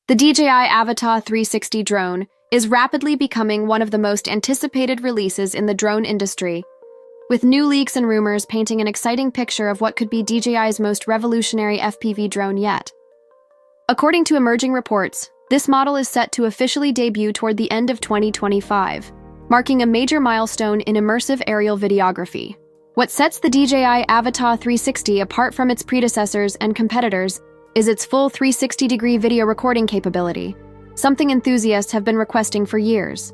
The DJI Avata 360 drone is rapidly becoming one of the most anticipated releases in the drone industry, with new leaks and rumors painting an exciting picture of what could be DJI's most revolutionary FPV drone yet. According to emerging reports, this model is set to officially debut toward the end of 2025, marking a major milestone in immersive aerial videography. What sets the DJI Avata 360 apart from its predecessors and competitors is its full 360-degree video recording capability, something enthusiasts have been requesting for years.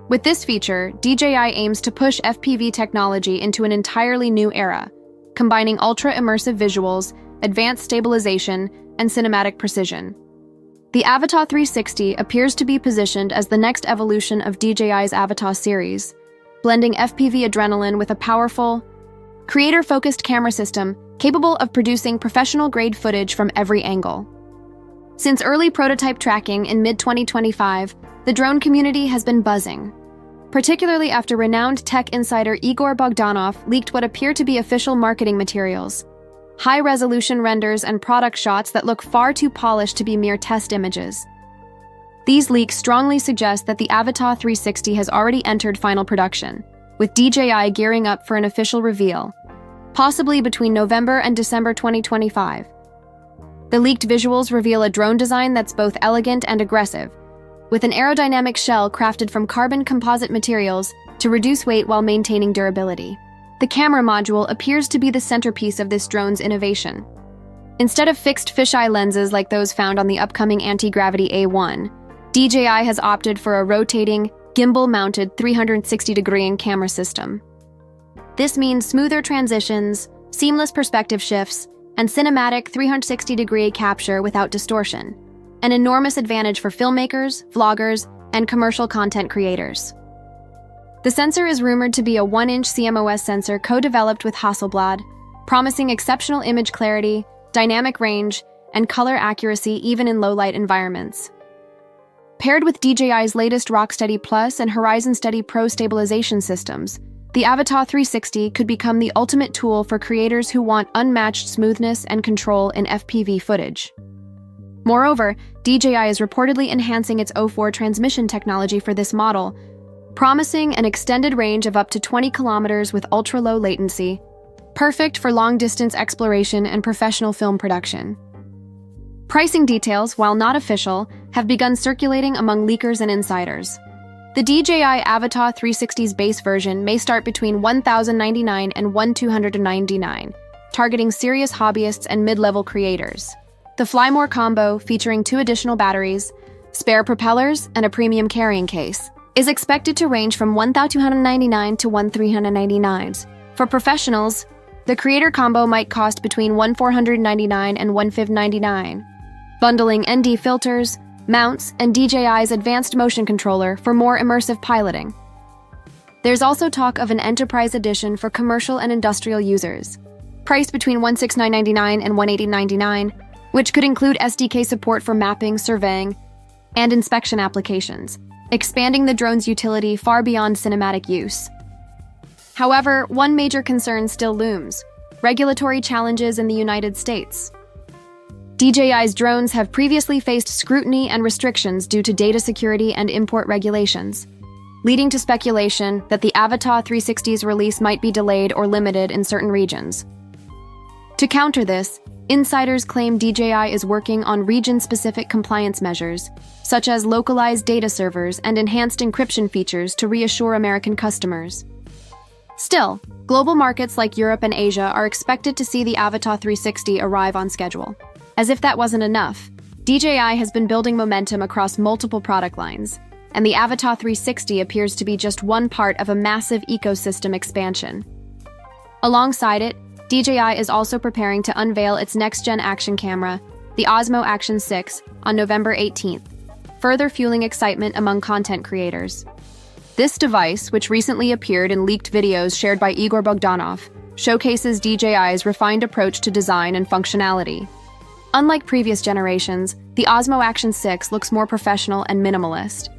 With this feature, DJI aims to push FPV technology into an entirely new era, combining ultra-immersive visuals, advanced stabilization, and cinematic precision. The Avata 360 appears to be positioned as the next evolution of DJI's Avata series, blending FPV adrenaline with a powerful, creator-focused camera system capable of producing professional-grade footage from every angle. Since early prototype tracking in mid-2025, the drone community has been buzzing, particularly after renowned tech insider Igor Bogdanov leaked what appear to be official marketing materials, high-resolution renders and product shots that look far too polished to be mere test images. These leaks strongly suggest that the Avata 360 has already entered final production, with DJI gearing up for an official reveal, possibly between November and December 2025. The leaked visuals reveal a drone design that's both elegant and aggressive, with an aerodynamic shell crafted from carbon composite materials to reduce weight while maintaining durability. The camera module appears to be the centerpiece of this drone's innovation. Instead of fixed fisheye lenses like those found on the upcoming anti-gravity A1, DJI has opted for a rotating, gimbal-mounted 360-degree camera system. This means smoother transitions, seamless perspective shifts, and cinematic 360-degree capture without distortion, an enormous advantage for filmmakers, vloggers, and commercial content creators. The sensor is rumored to be a 1-inch CMOS sensor co-developed with Hasselblad, promising exceptional image clarity, dynamic range, and color accuracy even in low-light environments. Paired with DJI's latest Rocksteady Plus and Horizon Steady Pro stabilization systems, the Avata 360 could become the ultimate tool for creators who want unmatched smoothness and control in FPV footage. Moreover, DJI is reportedly enhancing its O4 transmission technology for this model, promising an extended range of up to 20 kilometers with ultra-low latency, perfect for long-distance exploration and professional film production. Pricing details, while not official, have begun circulating among leakers and insiders. The DJI Avata 360's base version may start between $1,099 and $1,299, targeting serious hobbyists and mid-level creators. The Fly More combo, featuring 2 additional batteries, spare propellers, and a premium carrying case, is expected to range from $1,299 to $1,399. For professionals, the Creator Combo might cost between $1,499 and $1,599, bundling ND filters, mounts, and DJI's advanced motion controller for more immersive piloting. There's also talk of an Enterprise Edition for commercial and industrial users, priced between $169.99 and $180.99, which could include SDK support for mapping, surveying, and inspection applications, expanding the drone's utility far beyond cinematic use. However, one major concern still looms: regulatory challenges in the United States. DJI's drones have previously faced scrutiny and restrictions due to data security and import regulations, leading to speculation that the Avata 360's release might be delayed or limited in certain regions. To counter this, insiders claim DJI is working on region-specific compliance measures, such as localized data servers and enhanced encryption features to reassure American customers. Still, global markets like Europe and Asia are expected to see the Avata 360 arrive on schedule. As if that wasn't enough, DJI has been building momentum across multiple product lines, and the Avata 360 appears to be just one part of a massive ecosystem expansion. Alongside it, DJI is also preparing to unveil its next-gen action camera, the Osmo Action 6, on November 18th, further fueling excitement among content creators. This device, which recently appeared in leaked videos shared by Igor Bogdanov, showcases DJI's refined approach to design and functionality. Unlike previous generations, the Osmo Action 6 looks more professional and minimalist,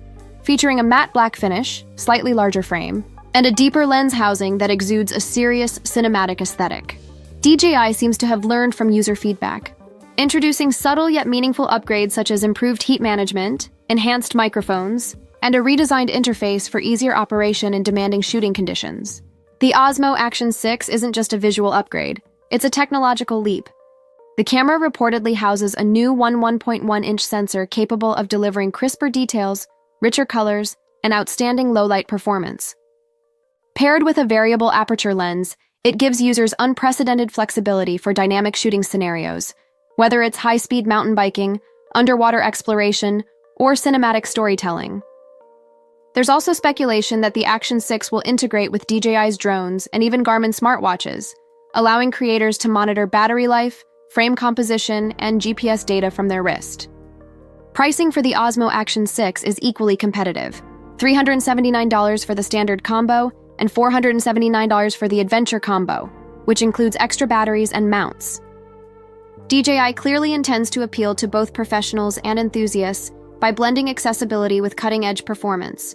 featuring a matte black finish, slightly larger frame, and a deeper lens housing that exudes a serious cinematic aesthetic. DJI seems to have learned from user feedback, introducing subtle yet meaningful upgrades such as improved heat management, enhanced microphones, and a redesigned interface for easier operation in demanding shooting conditions. The Osmo Action 6 isn't just a visual upgrade, it's a technological leap. The camera reportedly houses a new 1.1-inch sensor capable of delivering crisper details, richer colors, and outstanding low-light performance. Paired with a variable aperture lens, it gives users unprecedented flexibility for dynamic shooting scenarios, whether it's high-speed mountain biking, underwater exploration, or cinematic storytelling. There's also speculation that the Action 6 will integrate with DJI's drones and even Garmin smartwatches, allowing creators to monitor battery life, frame composition, and GPS data from their wrist. Pricing for the Osmo Action 6 is equally competitive: $379 for the standard combo and $479 for the adventure combo, which includes extra batteries and mounts. DJI clearly intends to appeal to both professionals and enthusiasts by blending accessibility with cutting-edge performance.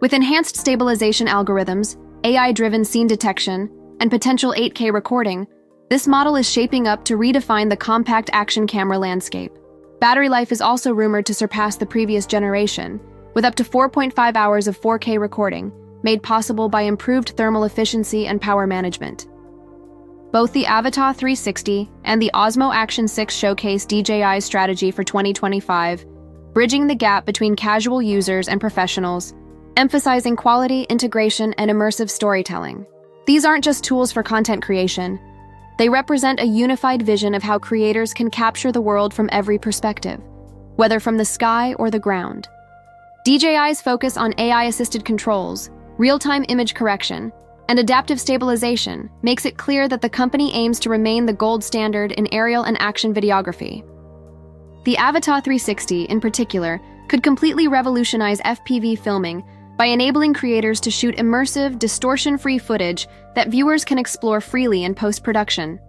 With enhanced stabilization algorithms, AI-driven scene detection, and potential 8K recording, this model is shaping up to redefine the compact action camera landscape. Battery life is also rumored to surpass the previous generation, with up to 4.5 hours of 4K recording, made possible by improved thermal efficiency and power management. Both the Avata 360 and the Osmo Action 6 showcase DJI's strategy for 2025, bridging the gap between casual users and professionals, emphasizing quality, integration, and immersive storytelling. These aren't just tools for content creation. They represent a unified vision of how creators can capture the world from every perspective, whether from the sky or the ground. DJI's focus on AI-assisted controls, real-time image correction, and adaptive stabilization makes it clear that the company aims to remain the gold standard in aerial and action videography. The Avata 360, in particular, could completely revolutionize FPV filming by enabling creators to shoot immersive, distortion-free footage that viewers can explore freely in post-production.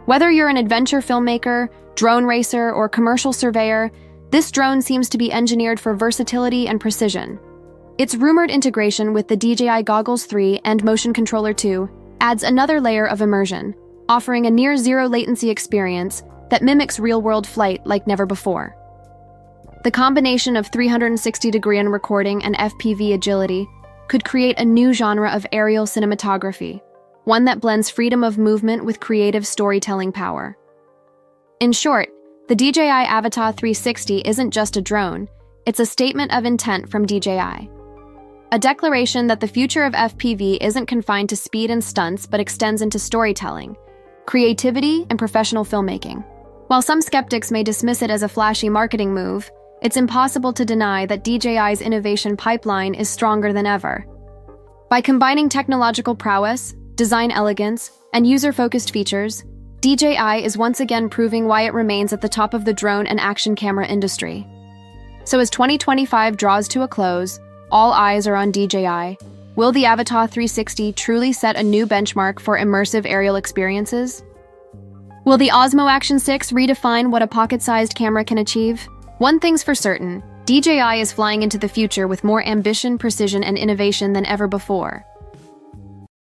Whether you're an adventure filmmaker, drone racer, or commercial surveyor, this drone seems to be engineered for versatility and precision. Its rumored integration with the DJI Goggles 3 and Motion Controller 2 adds another layer of immersion, offering a near-zero latency experience that mimics real-world flight like never before. The combination of 360-degree recording and FPV agility could create a new genre of aerial cinematography, one that blends freedom of movement with creative storytelling power. In short, the DJI Avata 360 isn't just a drone, it's a statement of intent from DJI. A declaration that the future of FPV isn't confined to speed and stunts but extends into storytelling, creativity, and professional filmmaking. While some skeptics may dismiss it as a flashy marketing move, it's impossible to deny that DJI's innovation pipeline is stronger than ever. By combining technological prowess, design elegance, and user-focused features, DJI is once again proving why it remains at the top of the drone and action camera industry. So as 2025 draws to a close, all eyes are on DJI. Will the Avata 360 truly set a new benchmark for immersive aerial experiences? Will the Osmo Action 6 redefine what a pocket-sized camera can achieve? One thing's for certain, DJI is flying into the future with more ambition, precision, and innovation than ever before.